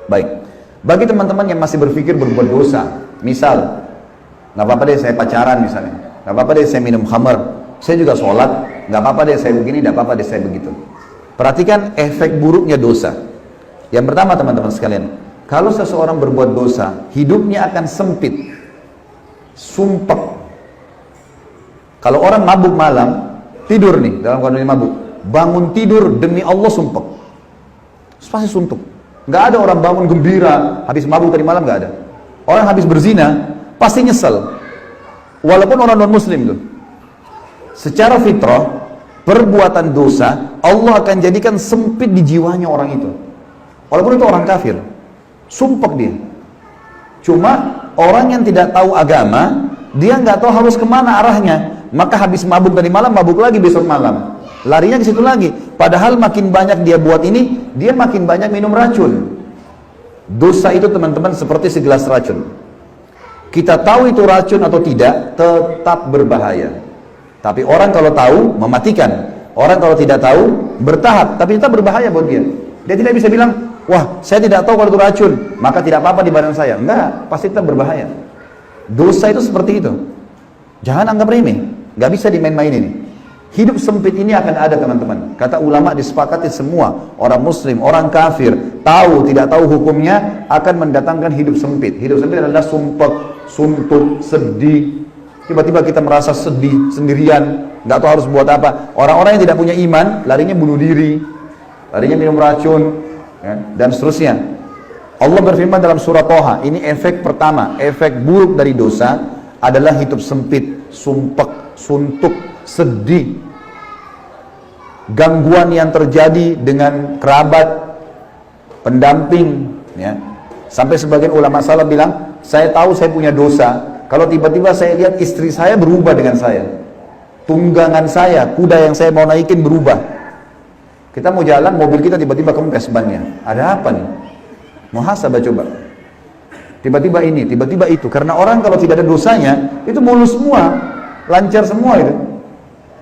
Baik, bagi teman-teman yang masih berpikir berbuat dosa, misal, nggak apa-apa deh saya pacaran misalnya, nggak apa-apa deh saya minum khamar, saya juga sholat, nggak apa-apa deh saya begini, nggak apa-apa deh saya begitu. Perhatikan efek buruknya dosa. Yang pertama teman-teman sekalian, kalau seseorang berbuat dosa, hidupnya akan sempit, sumpek. Kalau orang mabuk malam, tidur nih dalam kondisi mabuk, bangun tidur demi Allah sumpek, pasti suntuk. Nggak ada orang bangun gembira habis mabuk tadi malam, nggak ada. Orang habis berzina pasti nyesel, walaupun orang non muslim tuh. Secara fitrah, perbuatan dosa Allah akan jadikan sempit di jiwanya orang itu, walaupun itu orang kafir, sumpek dia. Cuma orang yang tidak tahu agama, dia nggak tahu harus kemana arahnya, maka habis mabuk tadi malam, mabuk lagi besok malam, larinya ke situ lagi. Padahal makin banyak dia buat ini, dia makin banyak minum racun. Dosa itu teman-teman seperti segelas racun. Kita tahu itu racun atau tidak, tetap berbahaya. Tapi orang kalau tahu, mematikan. Orang kalau tidak tahu, bertahap, tapi tetap berbahaya buat dia. Dia tidak bisa bilang, wah saya tidak tahu kalau itu racun, maka tidak apa-apa di badan saya. Enggak, pasti tetap berbahaya. Dosa itu seperti itu. Jangan anggap remeh, nggak bisa dimain-main ini. Hidup sempit ini akan ada teman-teman. Kata ulama disepakati semua, orang muslim, orang kafir, tahu tidak tahu hukumnya, akan mendatangkan hidup sempit. Hidup sempit adalah sumpek, suntuk, sedih. Tiba-tiba kita merasa sedih sendirian, nggak tahu harus buat apa. Orang-orang yang tidak punya iman, larinya bunuh diri, larinya minum racun, ya, dan seterusnya. Allah berfirman dalam surah Toha, ini efek pertama, efek buruk dari dosa adalah hidup sempit, sumpek, suntuk, sedih, gangguan yang terjadi dengan kerabat, pendamping, ya. Sampai sebagian ulama salaf bilang, saya tahu saya punya dosa kalau tiba-tiba saya lihat istri saya berubah dengan saya, tunggangan saya, kuda yang saya mau naikin berubah. Kita mau jalan, mobil kita tiba-tiba kempes bannya. Ada apa nih? Muhasabah coba. Tiba-tiba ini, tiba-tiba itu. Karena orang kalau tidak ada dosanya, itu mulus semua, lancar semua itu.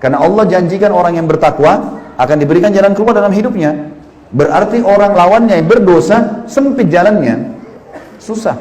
Karena Allah janjikan orang yang bertakwa akan diberikan jalan keluar dalam hidupnya. Berarti orang lawannya yang berdosa, sempit jalannya, susah.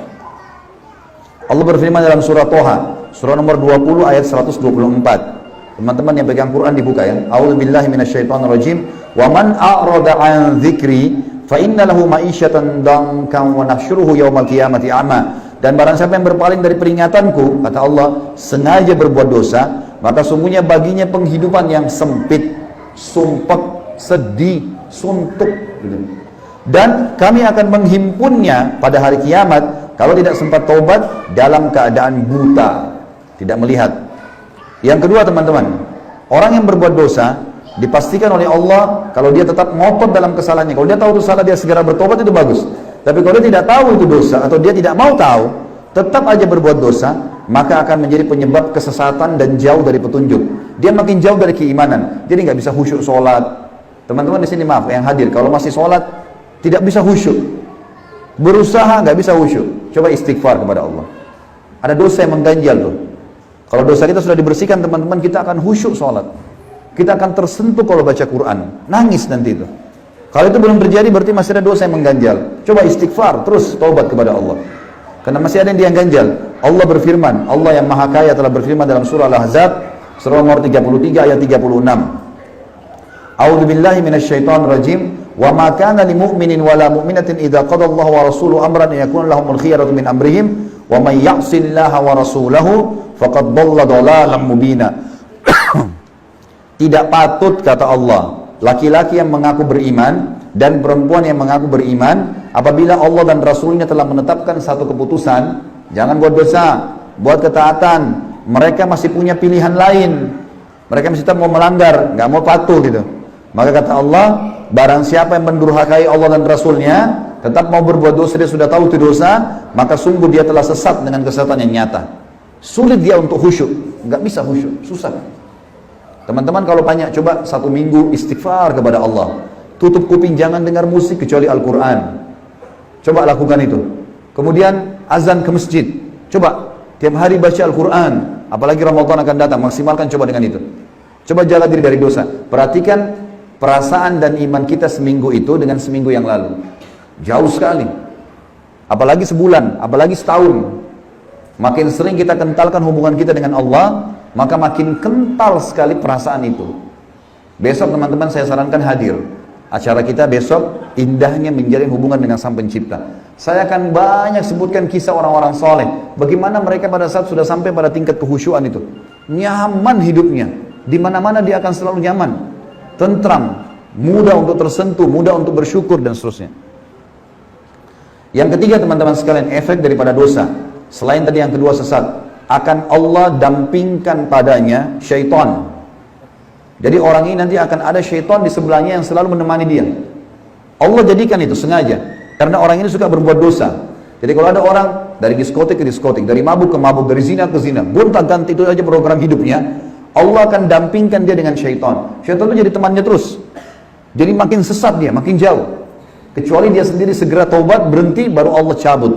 Allah berfirman dalam surah Toha, surah nomor 20 ayat 124. Teman-teman yang pegang Quran dibuka ya. A'udzubillahi minasyaitonirrajim. Wa man a'rada 'an dzikri fa inna lahu ma'isyatan dankan wa nahsyuruhu yaumal qiyamati a'ma. Dan barang siapa yang berpaling dari peringatanku, kata Allah, sengaja berbuat dosa, maka sungguhnya baginya penghidupan yang sempit, sumpek, sedih, suntuk gitu. Dan kami akan menghimpunnya pada hari kiamat kalau tidak sempat taubat dalam keadaan buta, tidak melihat. Yang kedua teman-teman, orang yang berbuat dosa dipastikan oleh Allah kalau dia tetap ngotot dalam kesalahannya. Kalau dia tahu itu salah, dia segera bertobat, itu bagus. Tapi kalau dia tidak tahu itu dosa atau dia tidak mau tahu, tetap aja berbuat dosa, maka akan menjadi penyebab kesesatan dan jauh dari petunjuk. Dia makin jauh dari keimanan, jadi nggak bisa khusyuk sholat. Teman-teman di sini maaf yang hadir, kalau masih sholat tidak bisa khusyuk, berusaha nggak bisa khusyuk, coba istighfar kepada Allah. Ada dosa yang mengganjal tuh. Kalau dosa kita sudah dibersihkan teman-teman, kita akan khusyuk sholat, kita akan tersentuh kalau baca Quran, nangis nanti itu. Kalau itu belum terjadi berarti masih ada dosa yang mengganjal. Coba istighfar terus, taubat kepada Allah, karena masih ada yang ganjal. Allah berfirman, Allah yang maha kaya telah berfirman dalam surah Al-Ahzab surah nomor 33 ayat 36. A'udzubillahi minasyaitonirrajim. Wa ma kana lil mu'minin wala mu'minatin idza qada Allahu wa rasuluhu amran an yakuna lahumul khiyaratu min amrihim wa may ya'sillaha wa rasulahu faqad dhalla dhalalan mubina. Tidak patut, kata Allah, laki-laki yang mengaku beriman dan perempuan yang mengaku beriman apabila Allah dan Rasulnya telah menetapkan satu keputusan, jangan buat dosa, buat ketaatan, mereka masih punya pilihan lain, mereka masih tetap mau melanggar, nggak mau patuh gitu. Maka kata Allah, barang siapa yang mendurhakai Allah dan Rasulnya, tetap mau berbuat dosa, dia sudah tahu itu dosa, maka sungguh dia telah sesat dengan kesesatan yang nyata. Sulit dia untuk khusyuk, nggak bisa khusyuk, susah. Teman-teman kalau tanya, coba 1 minggu istighfar kepada Allah, tutup kuping, jangan dengar musik kecuali Al-Quran. Coba lakukan itu. Kemudian azan ke masjid, coba tiap hari baca Al-Quran, apalagi Ramadan akan datang, maksimalkan coba dengan itu. Coba jaga diri dari dosa. Perhatikan perasaan dan iman kita seminggu itu dengan seminggu yang lalu, jauh sekali. apalagi sebulan, apalagi setahun. Makin sering kita kentalkan hubungan kita dengan Allah, maka makin kental sekali perasaan itu. Besok teman-teman saya sarankan hadir. Acara kita besok, indahnya menjalin hubungan dengan Sang Pencipta. Saya akan banyak sebutkan kisah orang-orang soleh, bagaimana mereka pada saat sudah sampai pada tingkat kehusyuan itu, nyaman hidupnya, di mana-mana dia akan selalu nyaman, tentram, mudah untuk tersentuh, mudah untuk bersyukur, dan seterusnya. Yang ketiga teman-teman sekalian, efek daripada dosa, selain tadi yang kedua sesat, akan Allah dampingkan padanya syaitan. Jadi orang ini nanti akan ada syaitan di sebelahnya yang selalu menemani dia. Allah jadikan itu sengaja, karena orang ini suka berbuat dosa. Jadi kalau ada orang dari diskotik ke diskotik, dari mabuk ke mabuk, dari zina ke zina, gonta-ganti itu aja program hidupnya, Allah akan dampingkan dia dengan syaitan. Syaitan itu jadi temannya terus. Jadi makin sesat dia, makin jauh. Kecuali dia sendiri segera taubat, berhenti, baru Allah cabut.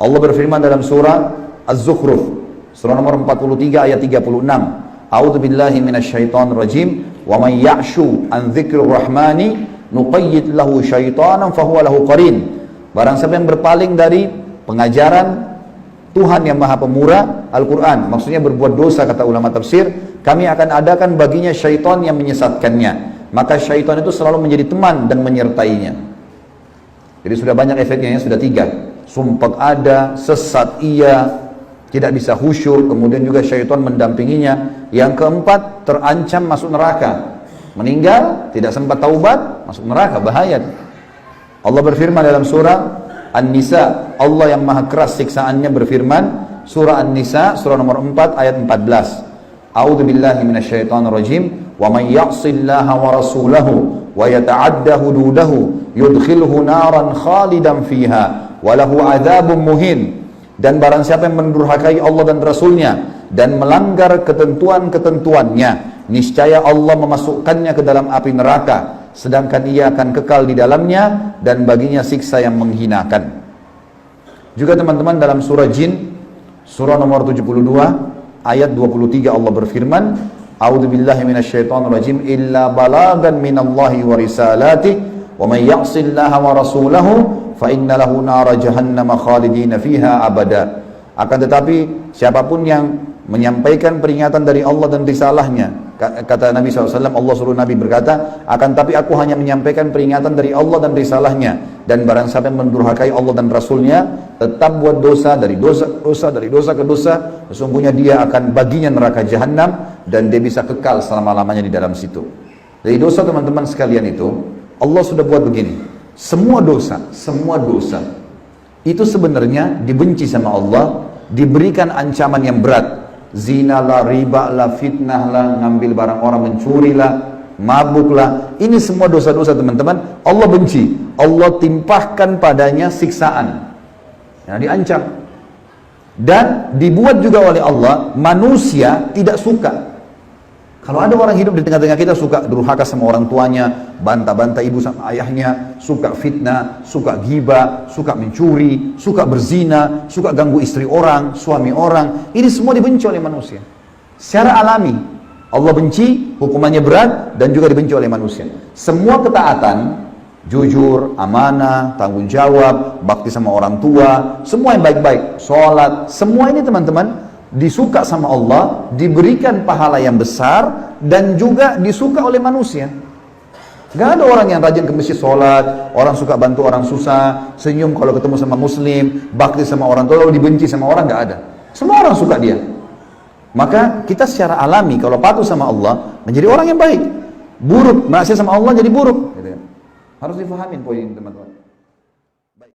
Allah berfirman dalam surah Az-Zukhruf, surah nomor 43 ayat 36. A'udzu billahi minasyaitonir rajim. Wa may ya'shu an dzikrir rahmani nuqayyid lahu syaitanan fahuwa lahu qarin. Barang siapa yang berpaling dari pengajaran Tuhan yang Maha Pemurah, Al-Quran, maksudnya berbuat dosa, kata ulama tafsir, kami akan adakan baginya syaitan yang menyesatkannya. Maka syaitan itu selalu menjadi teman dan menyertainya. Jadi sudah banyak efeknya, sudah 3. Sumpah ada, sesat iya, tidak bisa khusyuk, kemudian juga syaitan mendampinginya. Yang keempat, terancam masuk neraka. Meninggal, tidak sempat taubat, masuk neraka, bahaya. Allah berfirman dalam surah An-Nisa, Allah yang maha keras siksaannya berfirman, surah An-Nisa, surah nomor 4 ayat 14. A'udzu billahi minasyaitonir rajim. Wa may ya'sillaha wa rasulahu wa yata'adda hududahu yudkhilhu naran khalidan fiha wa lahu 'adzabun muhin. Dan barang siapa yang mendurhakai Allah dan Rasulnya dan melanggar ketentuan-ketentuannya, niscaya Allah memasukkannya ke dalam api neraka, sedangkan ia akan kekal di dalamnya dan baginya siksa yang menghinakan. Juga teman-teman dalam surah Jin, surah nomor 72 ayat 23 Allah berfirman, A'udzu billahi minasyaitonir rajim, illa balagan minallahi wa risalatihi wa may ya'sillaha wa rasulahu fa inna lahu nara jahannam khalidina fiha abada. Akan tetapi siapapun yang menyampaikan peringatan dari Allah dan risalahnya, kata Nabi SAW, Allah suruh Nabi berkata, akan tapi aku hanya menyampaikan peringatan dari Allah dan risalahnya, dan barang siapa yang mendurhakai Allah dan Rasulnya, tetap buat dosa dari dosa ke dosa, sesungguhnya dia akan baginya neraka jahanam, dan dia bisa kekal selama-lamanya di dalam situ. Jadi dosa teman-teman sekalian itu, Allah sudah buat begini, semua dosa itu sebenarnya dibenci sama Allah, diberikan ancaman yang berat. Zina lah, riba lah, fitnah lah, ngambil barang orang, mencuri lah, mabuk lah, ini semua dosa-dosa teman-teman, Allah benci. Allah timpahkan padanya siksaan, yang diancam, dan dibuat juga oleh Allah, manusia tidak suka. Kalau ada orang hidup di tengah-tengah kita suka durhaka sama orang tuanya, bantah-bantah ibu sama ayahnya, suka fitnah, suka ghibah, suka mencuri, suka berzina, suka ganggu istri orang, suami orang, ini semua dibenci oleh manusia. Secara alami, Allah benci, hukumannya berat, dan juga dibenci oleh manusia. Semua ketaatan, jujur, amanah, tanggung jawab, bakti sama orang tua, semua yang baik-baik, sholat, semua ini teman-teman, disuka sama Allah, diberikan pahala yang besar, dan juga disuka oleh manusia. Gak ada orang yang rajin ke masjid sholat, orang suka bantu orang susah, senyum kalau ketemu sama muslim, bakti sama orang tua, lalu dibenci sama orang, gak ada. Semua orang suka dia. Maka kita secara alami kalau patuh sama Allah menjadi orang yang baik, buruk maksiat sama Allah jadi buruk. Harus difahamin poin ini teman-teman.